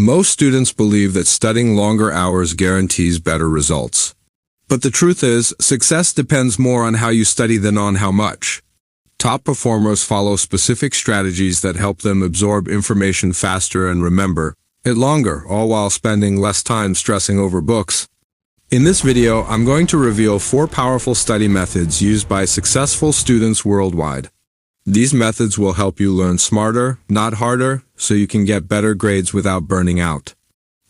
Most students believe that studying longer hours guarantees better results. But the truth is, success depends more on how you study than on how much. Top performers follow specific strategies that help them absorb information faster and remember it longer, all while spending less time stressing over books. In this video, I'm going to reveal 4 powerful study methods used by successful students worldwide. These methods will help you learn smarter, not harder, so you can get better grades without burning out.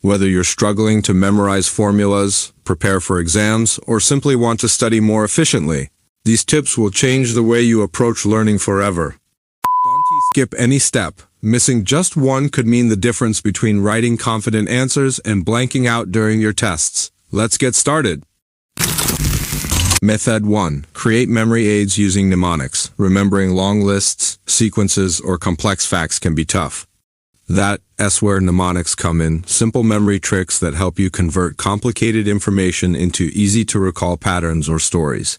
Whether you're struggling to memorize formulas, prepare for exams, or simply want to study more efficiently, these tips will change the way you approach learning forever. Don't skip any step. Missing just one could mean the difference between writing confident answers and blanking out during your tests. Let's get started. Method 1. Create memory aids using mnemonics. Remembering long lists, sequences, or complex facts can be tough. That's where mnemonics come in, simple memory tricks that help you convert complicated information into easy-to-recall patterns or stories.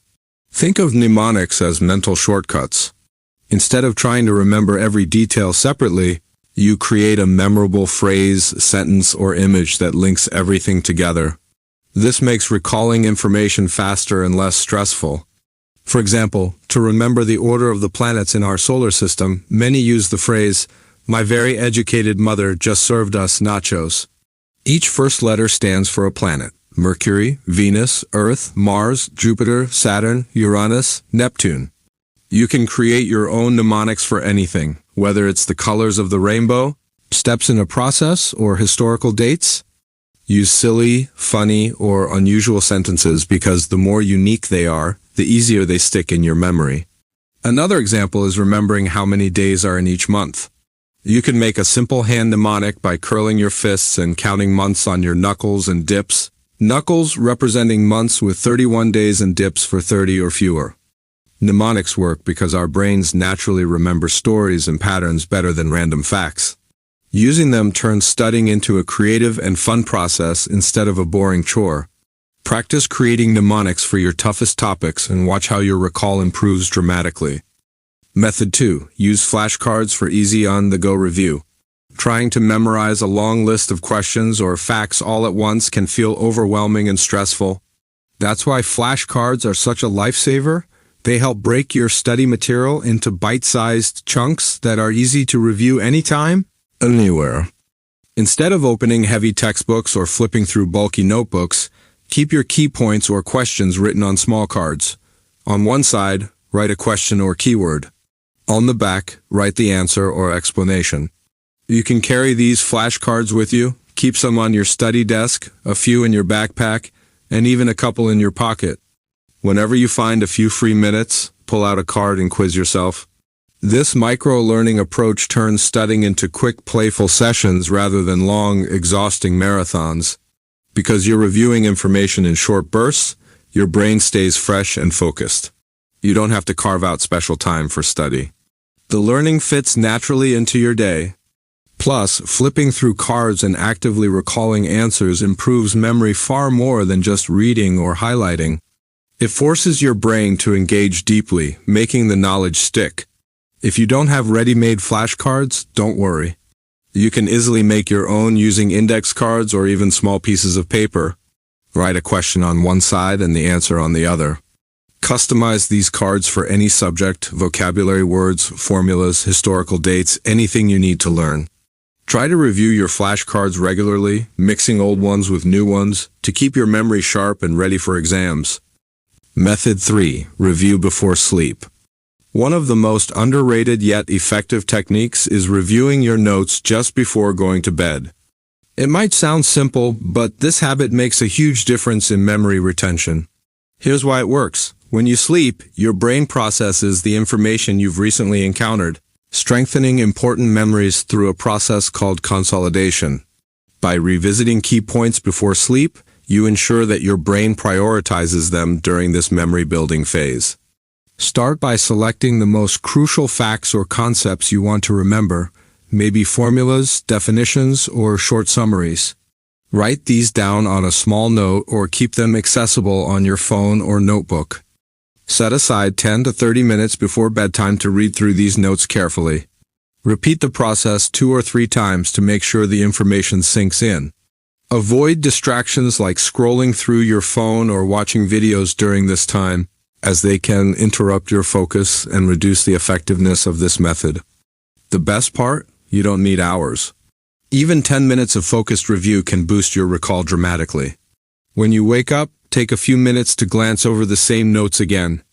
Think of mnemonics as mental shortcuts. Instead of trying to remember every detail separately, you create a memorable phrase, sentence, or image that links everything together. This makes recalling information faster and less stressful. For example, to remember the order of the planets in our solar system, many use the phrase, "My very educated mother just served us nachos." Each first letter stands for a planet: Mercury, Venus, Earth, Mars, Jupiter, Saturn, Uranus, Neptune. You can create your own mnemonics for anything, whether it's the colors of the rainbow, steps in a process, or historical dates. Use silly, funny, or unusual sentences because the more unique they are, the easier they stick in your memory. Another example is remembering how many days are in each month. You can make a simple hand mnemonic by curling your fists and counting months on your knuckles and dips. Knuckles representing months with 31 days and dips for 30 or fewer. Mnemonics work because our brains naturally remember stories and patterns better than random facts. Using them turns studying into a creative and fun process instead of a boring chore. Practice creating mnemonics for your toughest topics and watch how your recall improves dramatically. Method 2. Use flashcards for easy on-the-go review. Trying to memorize a long list of questions or facts all at once can feel overwhelming and stressful. That's why flashcards are such a lifesaver. They help break your study material into bite-sized chunks that are easy to review anytime, anywhere. Instead of opening heavy textbooks or flipping through bulky notebooks, keep your key points or questions written on small cards. On one side, write a question or keyword. On the back, write the answer or explanation. You can carry these flashcards with you, keep some on your study desk, a few in your backpack, and even a couple in your pocket. Whenever you find a few free minutes, pull out a card and quiz yourself. This micro-learning approach turns studying into quick, playful sessions rather than long, exhausting marathons. Because you're reviewing information in short bursts, your brain stays fresh and focused. You don't have to carve out special time for study. The learning fits naturally into your day. Plus, flipping through cards and actively recalling answers improves memory far more than just reading or highlighting. It forces your brain to engage deeply, making the knowledge stick. If you don't have ready-made flashcards, don't worry. You can easily make your own using index cards or even small pieces of paper. Write a question on one side and the answer on the other. Customize these cards for any subject, vocabulary words, formulas, historical dates, anything you need to learn. Try to review your flashcards regularly, mixing old ones with new ones, to keep your memory sharp and ready for exams. Method 3. Review before sleep. One of the most underrated yet effective techniques is reviewing your notes just before going to bed. It might sound simple, but this habit makes a huge difference in memory retention. Here's why it works. When you sleep, your brain processes the information you've recently encountered, strengthening important memories through a process called consolidation. By revisiting key points before sleep, you ensure that your brain prioritizes them during this memory-building phase. Start by selecting the most crucial facts or concepts you want to remember, maybe formulas, definitions, or short summaries. Write these down on a small note or keep them accessible on your phone or notebook. Set aside 10 to 30 minutes before bedtime to read through these notes carefully. Repeat the process 2 or 3 times to make sure the information sinks in. Avoid distractions like scrolling through your phone or watching videos during this time, as they can interrupt your focus and reduce the effectiveness of this method. The best part? You don't need hours. Even 10 minutes of focused review can boost your recall dramatically. When you wake up, take a few minutes to glance over the same notes again.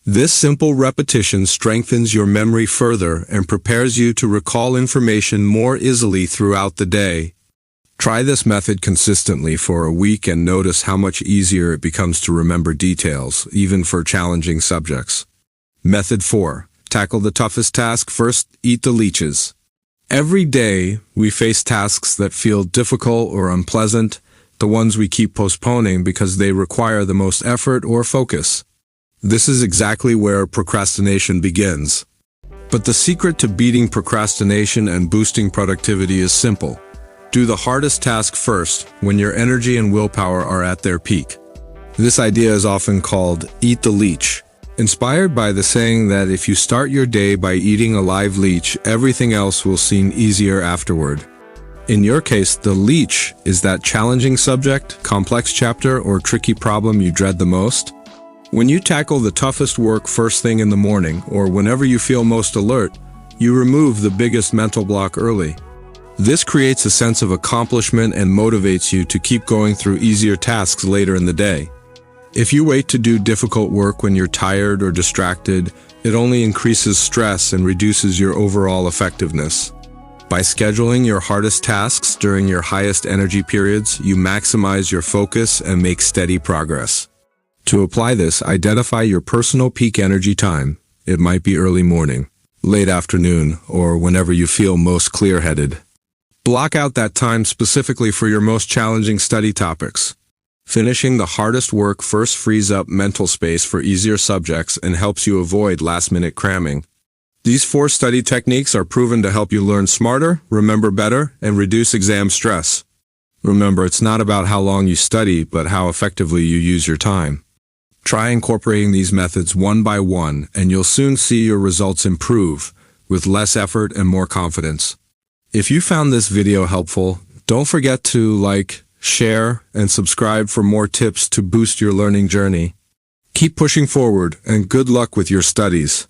This simple repetition strengthens your memory further and prepares you to recall information more easily throughout the day. Try this method consistently for a week and notice how much easier it becomes to remember details, even for challenging subjects. Method 4. Tackle the toughest task first, eat the leeches. Every day, we face tasks that feel difficult or unpleasant, the ones we keep postponing because they require the most effort or focus. This is exactly where procrastination begins. But the secret to beating procrastination and boosting productivity is simple. Do the hardest task first when your energy and willpower are at their peak. This idea is often called eat the leech, inspired by the saying that if you start your day by eating a live leech, everything else will seem easier afterward. In your case, the leech is that challenging subject, complex chapter, or tricky problem you dread the most. When you tackle the toughest work first thing in the morning, or whenever you feel most alert, you remove the biggest mental block early. This creates a sense of accomplishment and motivates you to keep going through easier tasks later in the day. If you wait to do difficult work when you're tired or distracted, it only increases stress and reduces your overall effectiveness. By scheduling your hardest tasks during your highest energy periods, you maximize your focus and make steady progress. To apply this, identify your personal peak energy time. It might be early morning, late afternoon, or whenever you feel most clear-headed. Block out that time specifically for your most challenging study topics. Finishing the hardest work first frees up mental space for easier subjects and helps you avoid last-minute cramming. These 4 study techniques are proven to help you learn smarter, remember better, and reduce exam stress. Remember, it's not about how long you study, but how effectively you use your time. Try incorporating these methods one by one, and you'll soon see your results improve, with less effort and more confidence. If you found this video helpful, don't forget to like, share, and subscribe for more tips to boost your learning journey. Keep pushing forward, and good luck with your studies.